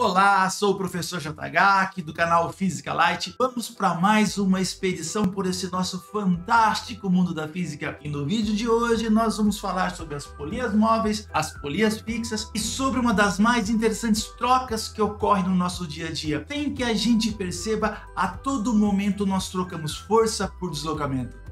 Olá, sou o professor JH aqui do canal Física Light. Vamos para mais uma expedição por esse nosso fantástico mundo da física. E no vídeo de hoje nós vamos falar sobre as polias móveis, as polias fixas e sobre uma das mais interessantes trocas que ocorrem no nosso dia a dia. Sem que a gente perceba, a todo momento nós trocamos força por deslocamento.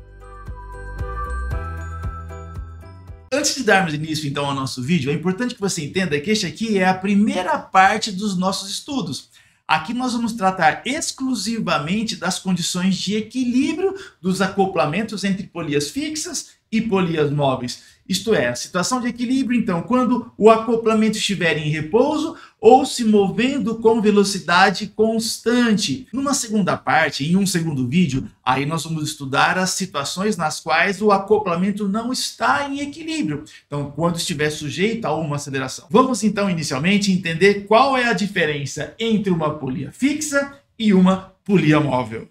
Antes de darmos início então ao nosso vídeo, é importante que você entenda que este aqui é a primeira parte dos nossos estudos. Aqui nós vamos tratar exclusivamente das condições de equilíbrio dos acoplamentos entre polias fixas e polias móveis. Isto é, a situação de equilíbrio, então, quando o acoplamento estiver em repouso ou se movendo com velocidade constante. Numa segunda parte, em um segundo vídeo, aí nós vamos estudar as situações nas quais o acoplamento não está em equilíbrio. Então, quando estiver sujeito a uma aceleração. Vamos, então, inicialmente entender qual é a diferença entre uma polia fixa e uma polia móvel.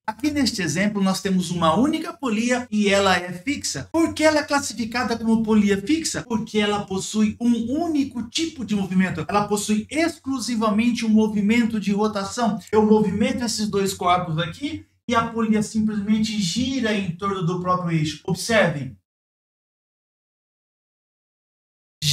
Aqui neste exemplo nós temos uma única polia e ela é fixa. Por que ela é classificada como polia fixa? Porque ela possui um único tipo de movimento. Ela possui exclusivamente um movimento de rotação. Eu movimento esses dois corpos aqui e a polia simplesmente gira em torno do próprio eixo. Observem.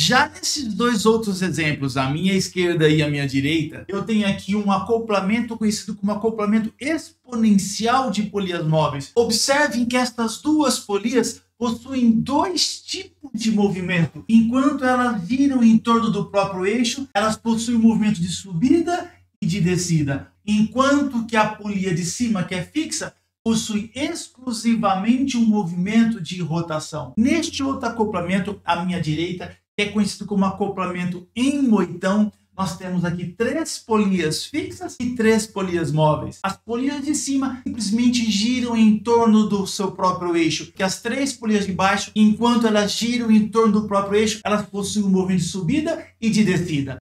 Já nesses dois outros exemplos, a minha esquerda e a minha direita, eu tenho aqui um acoplamento conhecido como acoplamento exponencial de polias móveis. Observem que estas duas polias possuem dois tipos de movimento. Enquanto elas giram em torno do próprio eixo, elas possuem um movimento de subida e de descida. Enquanto que a polia de cima, que é fixa, possui exclusivamente um movimento de rotação. Neste outro acoplamento, à minha direita, que é conhecido como acoplamento em moitão, nós temos aqui 3 polias fixas e 3 polias móveis. As polias de cima simplesmente giram em torno do seu próprio eixo, que as 3 polias de baixo, enquanto elas giram em torno do próprio eixo, elas possuem um movimento de subida e de descida.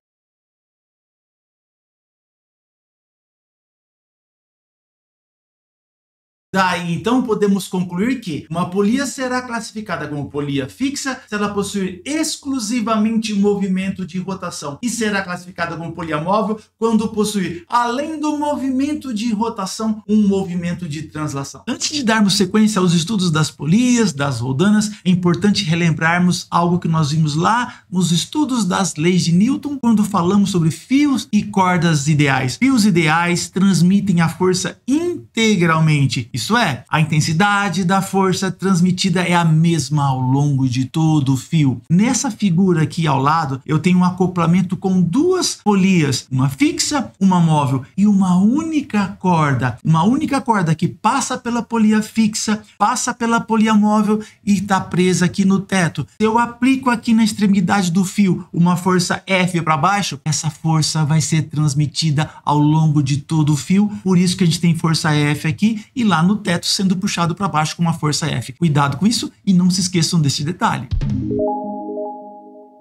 Daí, então, podemos concluir que uma polia será classificada como polia fixa se ela possuir exclusivamente movimento de rotação e será classificada como polia móvel quando possuir, além do movimento de rotação, um movimento de translação. Antes de darmos sequência aos estudos das polias, das roldanas, é importante relembrarmos algo que nós vimos lá nos estudos das leis de Newton, quando falamos sobre fios e cordas ideais. Fios ideais transmitem a força integralmente. Isso é, a intensidade da força transmitida é a mesma ao longo de todo o fio. Nessa figura aqui ao lado, eu tenho um acoplamento com duas polias, uma fixa, uma móvel e uma única corda. Uma única corda que passa pela polia fixa, passa pela polia móvel e está presa aqui no teto. Se eu aplico aqui na extremidade do fio uma força F para baixo, essa força vai ser transmitida ao longo de todo o fio. Por isso que a gente tem força F aqui e lá no teto sendo puxado para baixo com uma força F. Cuidado com isso e não se esqueçam desse detalhe.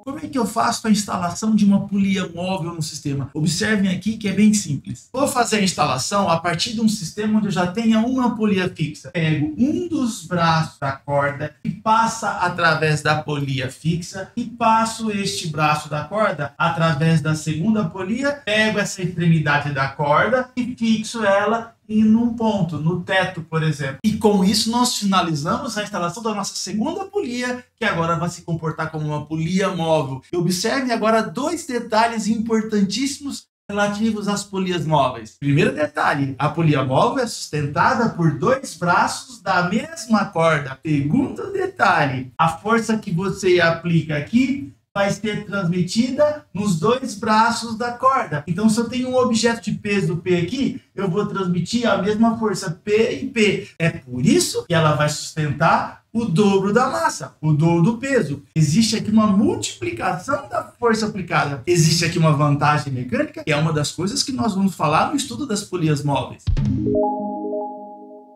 Como é que eu faço a instalação de uma polia móvel no sistema? Observem aqui que é bem simples. Vou fazer a instalação a partir de um sistema onde eu já tenha uma polia fixa. Pego um dos braços da corda e passa através da polia fixa e passo este braço da corda através da segunda polia, pego essa extremidade da corda e fixo ela em um ponto, no teto, por exemplo. E com isso nós finalizamos a instalação da nossa segunda polia, que agora vai se comportar como uma polia móvel. E observe agora dois detalhes importantíssimos relativos às polias móveis. Primeiro detalhe, a polia móvel é sustentada por dois braços da mesma corda. Segundo detalhe, a força que você aplica aqui vai ser transmitida nos dois braços da corda. Então, se eu tenho um objeto de peso P aqui, eu vou transmitir a mesma força P e P. É por isso que ela vai sustentar o dobro da massa, o dobro do peso. Existe aqui uma multiplicação da força aplicada. Existe aqui uma vantagem mecânica, que é uma das coisas que nós vamos falar no estudo das polias móveis.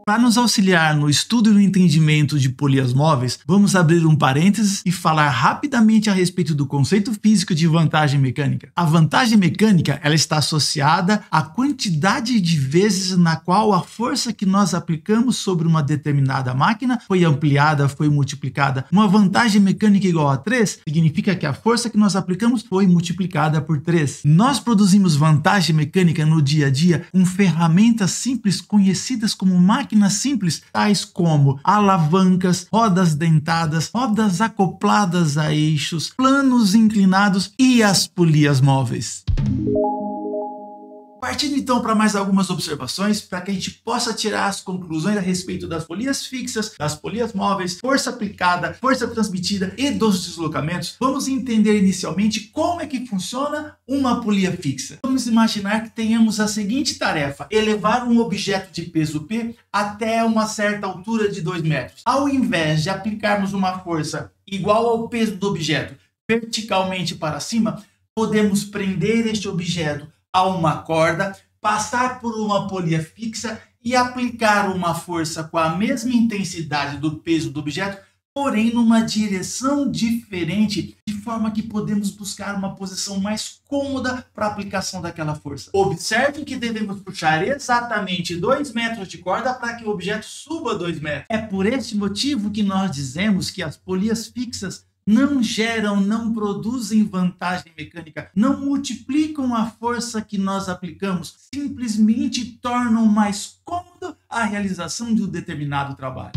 Para nos auxiliar no estudo e no entendimento de polias móveis, vamos abrir um parênteses e falar rapidamente a respeito do conceito físico de vantagem mecânica. A vantagem mecânica, ela está associada à quantidade de vezes na qual a força que nós aplicamos sobre uma determinada máquina foi ampliada, foi multiplicada. Uma vantagem mecânica igual a 3 significa que a força que nós aplicamos foi multiplicada por 3. Nós produzimos vantagem mecânica no dia a dia com ferramentas simples conhecidas como máquinas simples, tais como alavancas, rodas dentadas, rodas acopladas a eixos, planos inclinados e as polias móveis. Partindo então para mais algumas observações para que a gente possa tirar as conclusões a respeito das polias fixas, das polias móveis, força aplicada, força transmitida e dos deslocamentos, vamos entender inicialmente como é que funciona uma polia fixa. Vamos imaginar que tenhamos a seguinte tarefa: elevar um objeto de peso P até uma certa altura de 2 metros. Ao invés de aplicarmos uma força igual ao peso do objeto verticalmente para cima, podemos prender este objeto a uma corda, passar por uma polia fixa e aplicar uma força com a mesma intensidade do peso do objeto, porém numa direção diferente, de forma que podemos buscar uma posição mais cômoda para a aplicação daquela força. Observe que devemos puxar exatamente 2 metros de corda para que o objeto suba 2 metros. É por este motivo que nós dizemos que as polias fixas não geram, não produzem vantagem mecânica, não multiplicam a força que nós aplicamos, simplesmente tornam mais cômodo a realização de um determinado trabalho.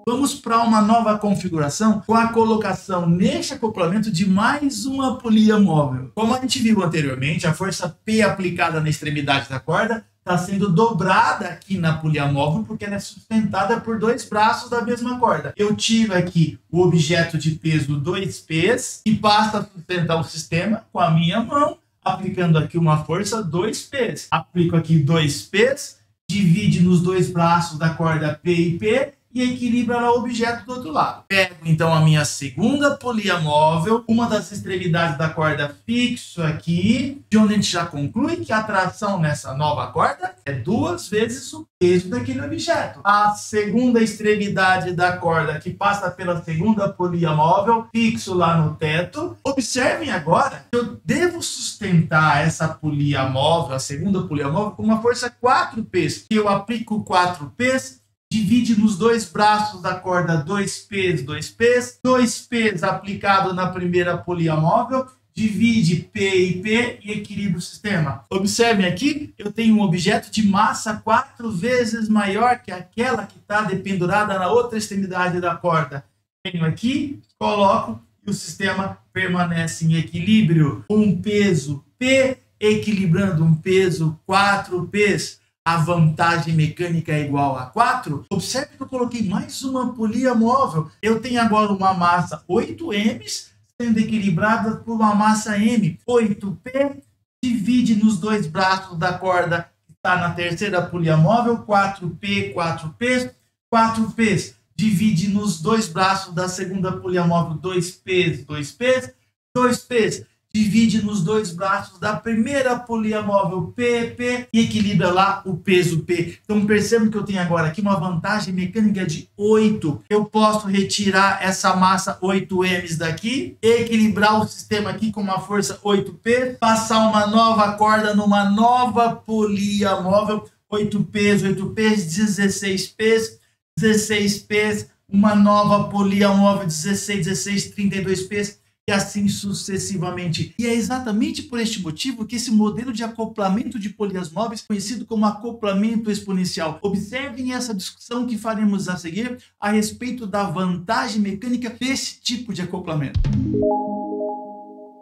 Vamos para uma nova configuração com a colocação neste acoplamento de mais uma polia móvel. Como a gente viu anteriormente, a força P aplicada na extremidade da corda está sendo dobrada aqui na polia móvel porque ela é sustentada por 2 braços da mesma corda. Eu tiro aqui o objeto de peso 2Ps e passo a sustentar o sistema com a minha mão, aplicando aqui uma força 2Ps. Aplico aqui 2Ps, divide nos 2 braços da corda P e P e equilibra lá o objeto do outro lado. Pego então a minha segunda polia móvel, uma das extremidades da corda fixo aqui, de onde a gente já conclui que a tração nessa nova corda é 2 vezes o peso daquele objeto. A segunda extremidade da corda que passa pela segunda polia móvel, fixo lá no teto. Observem agora que eu devo sustentar essa polia móvel, a segunda polia móvel, com uma força 4Ps. Eu aplico 4Ps, divide nos 2 braços da corda 2Ps, 2Ps, 2Ps aplicado na primeira polia móvel, divide P e P e equilibra o sistema. Observem aqui, eu tenho um objeto de massa 4 vezes maior que aquela que está dependurada na outra extremidade da corda. Venho aqui, coloco e o sistema permanece em equilíbrio. Um peso P equilibrando um peso 4Ps. A vantagem mecânica é igual a 4. Observe que eu coloquei mais uma polia móvel. Eu tenho agora uma massa 8m sendo equilibrada por uma massa M. 8P divide nos 2 braços da corda que está na terceira polia móvel. 4P, 4P, 4Ps. Divide nos 2 braços da segunda polia móvel. 2Ps, 2Ps, 2Ps. Divide nos 2 braços da primeira polia móvel PP e equilibra lá o peso P. Então percebam que eu tenho agora aqui uma vantagem mecânica de 8. Eu posso retirar essa massa 8m daqui, equilibrar o sistema aqui com uma força 8P, passar uma nova corda numa nova polia móvel, 8Ps, 8Ps, 16Ps, 16Ps, uma nova polia móvel 16, 16, 32Ps. E assim sucessivamente. E é exatamente por este motivo que esse modelo de acoplamento de polias móveis é conhecido como acoplamento exponencial. Observem essa discussão que faremos a seguir a respeito da vantagem mecânica desse tipo de acoplamento.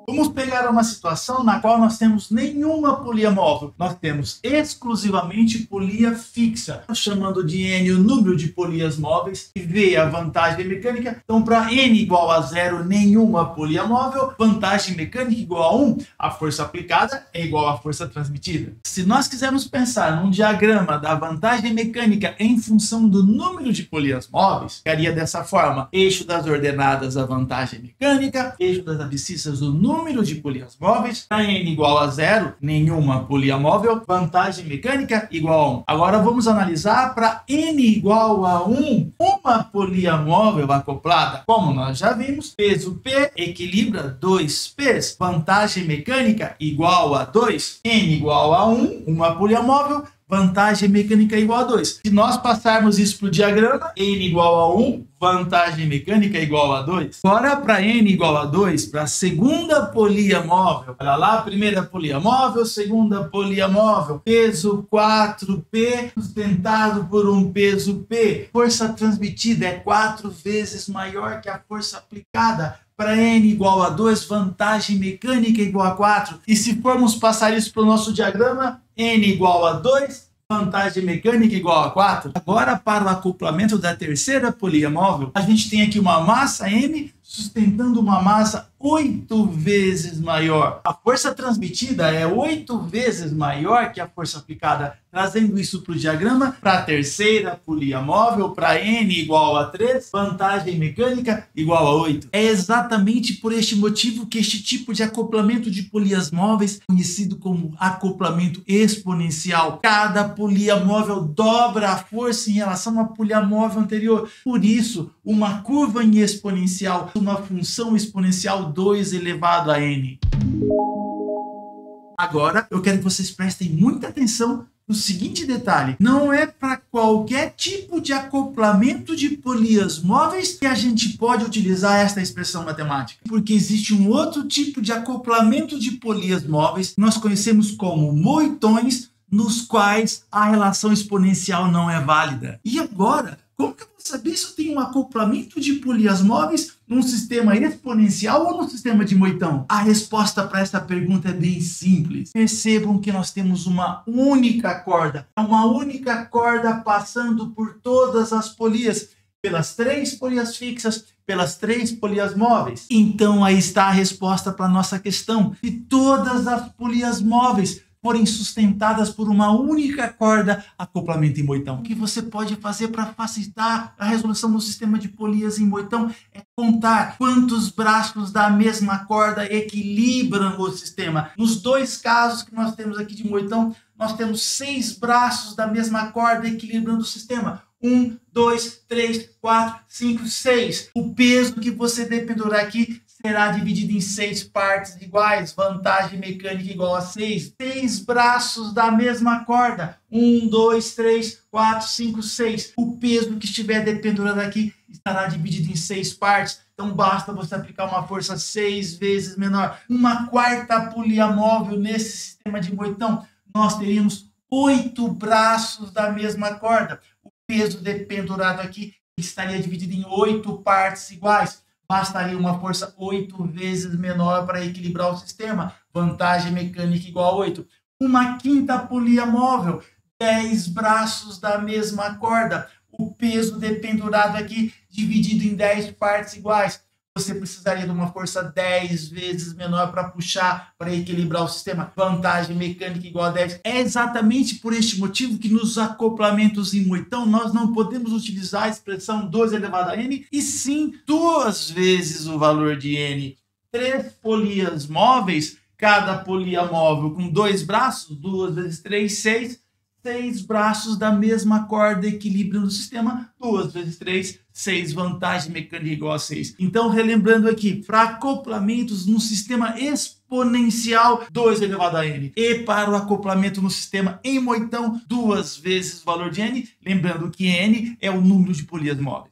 Vamos pegar uma situação na qual nós temos nenhuma polia móvel. Nós temos exclusivamente polia fixa. Chamando de N o número de polias móveis e V a vantagem mecânica. Então, para N igual a 0, nenhuma polia móvel. Vantagem mecânica igual a 1. A força aplicada é igual à força transmitida. Se nós quisermos pensar num diagrama da vantagem mecânica em função do número de polias móveis, ficaria dessa forma. Eixo das ordenadas a vantagem mecânica. Eixo das abscissas o número número de polias móveis. Para n igual a 0, nenhuma polia móvel, vantagem mecânica igual a 1. Agora vamos analisar para n igual a 1, uma polia móvel acoplada. Como nós já vimos, peso P equilibra 2 P's, vantagem mecânica igual a 2. N igual a 1, uma polia móvel, vantagem mecânica igual a 2. Se nós passarmos isso para o diagrama, n igual a 1, vantagem mecânica igual a 2. Agora, para n igual a 2, para a segunda polia móvel, olha lá, primeira polia móvel, segunda polia móvel, peso 4P, sustentado por um peso P. Força transmitida é 4 vezes maior que a força aplicada. Para n igual a 2, vantagem mecânica igual a 4. E se formos passar isso para o nosso diagrama, n igual a 2, vantagem mecânica igual a 4. Agora, para o acoplamento da terceira polia móvel, a gente tem aqui uma massa m sustentando uma massa 8 vezes maior. A força transmitida é 8 vezes maior que a força aplicada. Trazendo isso para o diagrama, para a terceira polia móvel, para n igual a 3, vantagem mecânica igual a 8. É exatamente por este motivo que este tipo de acoplamento de polias móveis é conhecido como acoplamento exponencial. Cada polia móvel dobra a força em relação à polia móvel anterior. Por isso, uma curva em exponencial, uma função exponencial 2 elevado a n. Agora, eu quero que vocês prestem muita atenção no seguinte detalhe: não é para qualquer tipo de acoplamento de polias móveis que a gente pode utilizar esta expressão matemática, porque existe um outro tipo de acoplamento de polias móveis que nós conhecemos como moitões, nos quais a relação exponencial não é válida. E agora, como que eu vou saber se eu tenho um acoplamento de polias móveis num sistema exponencial ou num sistema de moitão? A resposta para essa pergunta é bem simples. Percebam que nós temos uma única corda passando por todas as polias, pelas 3 polias fixas, pelas 3 polias móveis. Então aí está a resposta para a nossa questão. Se todas as polias móveis forem sustentadas por uma única corda, acoplamento em moitão. O que você pode fazer para facilitar a resolução do sistema de polias em moitão é contar quantos braços da mesma corda equilibram o sistema. Nos 2 casos que nós temos aqui de moitão, nós temos 6 braços da mesma corda equilibrando o sistema. 1, 2, 3, 4, 5, 6. O peso que você dependurar aqui será dividido em 6 partes iguais, vantagem mecânica igual a 6. 6 braços da mesma corda, 1, 2, 3, 4, 5, 6. O peso que estiver dependurado aqui estará dividido em 6 partes, então basta você aplicar uma força 6 vezes menor. Uma quarta polia móvel nesse sistema de moitão, nós teríamos 8 braços da mesma corda. O peso dependurado aqui estaria dividido em 8 partes iguais. Bastaria uma força 8 vezes menor para equilibrar o sistema. Vantagem mecânica igual a 8. Uma quinta polia móvel, 10 braços da mesma corda. O peso dependurado aqui dividido em 10 partes iguais. Você precisaria de uma força 10 vezes menor para puxar, para equilibrar o sistema. Vantagem mecânica igual a 10. É exatamente por este motivo que nos acoplamentos em moitão nós não podemos utilizar a expressão 2 elevado a n, e sim 2 vezes o valor de n. 3 polias móveis, cada polia móvel com 2 braços, 2 vezes 3, 6. 6 braços da mesma corda equilibrando o sistema, 2 vezes 3, 6, vantagem mecânica igual a 6. Então, relembrando aqui, para acoplamentos no sistema exponencial, 2 elevado a n. E para o acoplamento no sistema em moitão, 2 vezes o valor de n, lembrando que n é o número de polias móveis.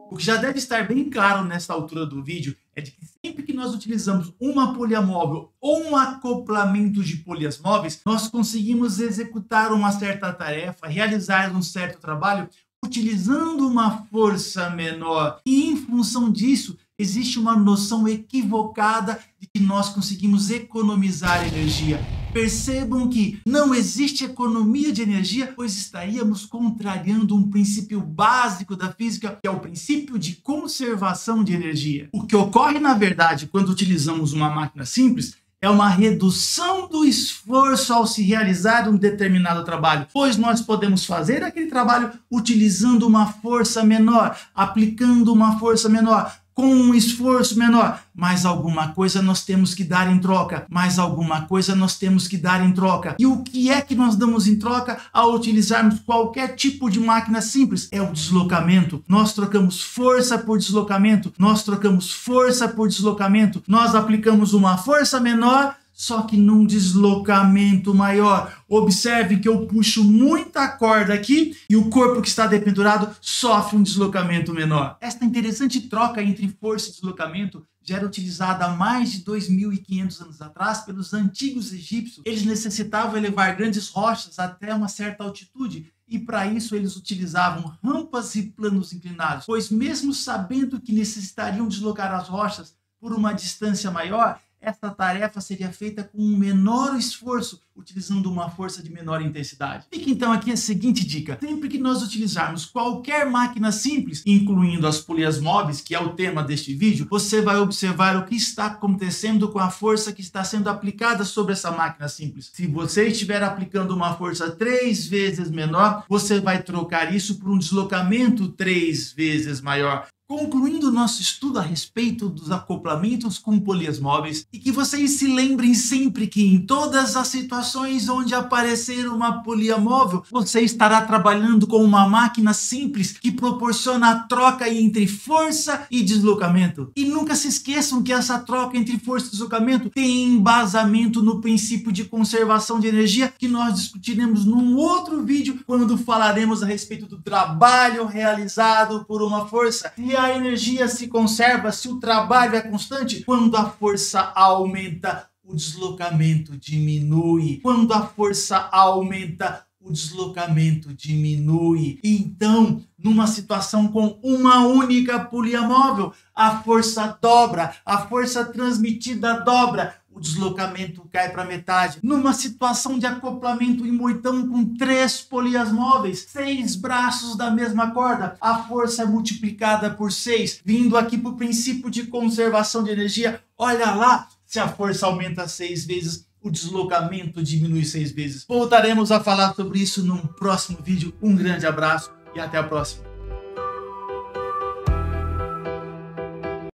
O que já deve estar bem claro nessa altura do vídeo é de que sempre que nós utilizamos uma polia móvel ou um acoplamento de polias móveis, nós conseguimos executar uma certa tarefa, realizar um certo trabalho utilizando uma força menor. E em função disso, existe uma noção equivocada de que nós conseguimos economizar energia. Percebam que não existe economia de energia, pois estaríamos contrariando um princípio básico da física, que é o princípio de conservação de energia. O que ocorre, na verdade, quando utilizamos uma máquina simples, é uma redução do esforço ao se realizar um determinado trabalho, pois nós podemos fazer aquele trabalho utilizando uma força menor, aplicando uma força menor. com um esforço menor, mas alguma coisa nós temos que dar em troca, mas alguma coisa nós temos que dar em troca. E o que é que nós damos em troca ao utilizarmos qualquer tipo de máquina simples? É o deslocamento. Nós trocamos força por deslocamento, nós trocamos força por deslocamento, nós aplicamos uma força menor, só que num deslocamento maior. Observe que eu puxo muita corda aqui e o corpo que está dependurado sofre um deslocamento menor. Esta interessante troca entre força e deslocamento já era utilizada há mais de 2.500 anos atrás pelos antigos egípcios. Eles necessitavam elevar grandes rochas até uma certa altitude, e para isso eles utilizavam rampas e planos inclinados, pois mesmo sabendo que necessitariam deslocar as rochas por uma distância maior, essa tarefa seria feita com um menor esforço, utilizando uma força de menor intensidade. Fica então aqui a seguinte dica: sempre que nós utilizarmos qualquer máquina simples, incluindo as polias móveis, que é o tema deste vídeo, você vai observar o que está acontecendo com a força que está sendo aplicada sobre essa máquina simples. Se você estiver aplicando uma força 3 vezes menor, você vai trocar isso por um deslocamento 3 vezes maior. Concluindo o nosso estudo a respeito dos acoplamentos com polias móveis, e que vocês se lembrem sempre que em todas as situações onde aparecer uma polia móvel, você estará trabalhando com uma máquina simples que proporciona a troca entre força e deslocamento. E nunca se esqueçam que essa troca entre força e deslocamento tem embasamento no princípio de conservação de energia, que nós discutiremos num outro vídeo quando falaremos a respeito do trabalho realizado por uma força. E a energia se conserva se o trabalho é constante. Quando a força aumenta, o deslocamento diminui. Quando a força aumenta, o deslocamento diminui. Então, numa situação com uma única polia móvel, a força dobra, a força transmitida dobra, o deslocamento cai para metade. Numa situação de acoplamento em moitão com 3 polias móveis, 6 braços da mesma corda, a força é multiplicada por 6, vindo aqui para o princípio de conservação de energia. Olha lá, se a força aumenta 6 vezes, o deslocamento diminui 6 vezes. Voltaremos a falar sobre isso num próximo vídeo. Um grande abraço e até a próxima.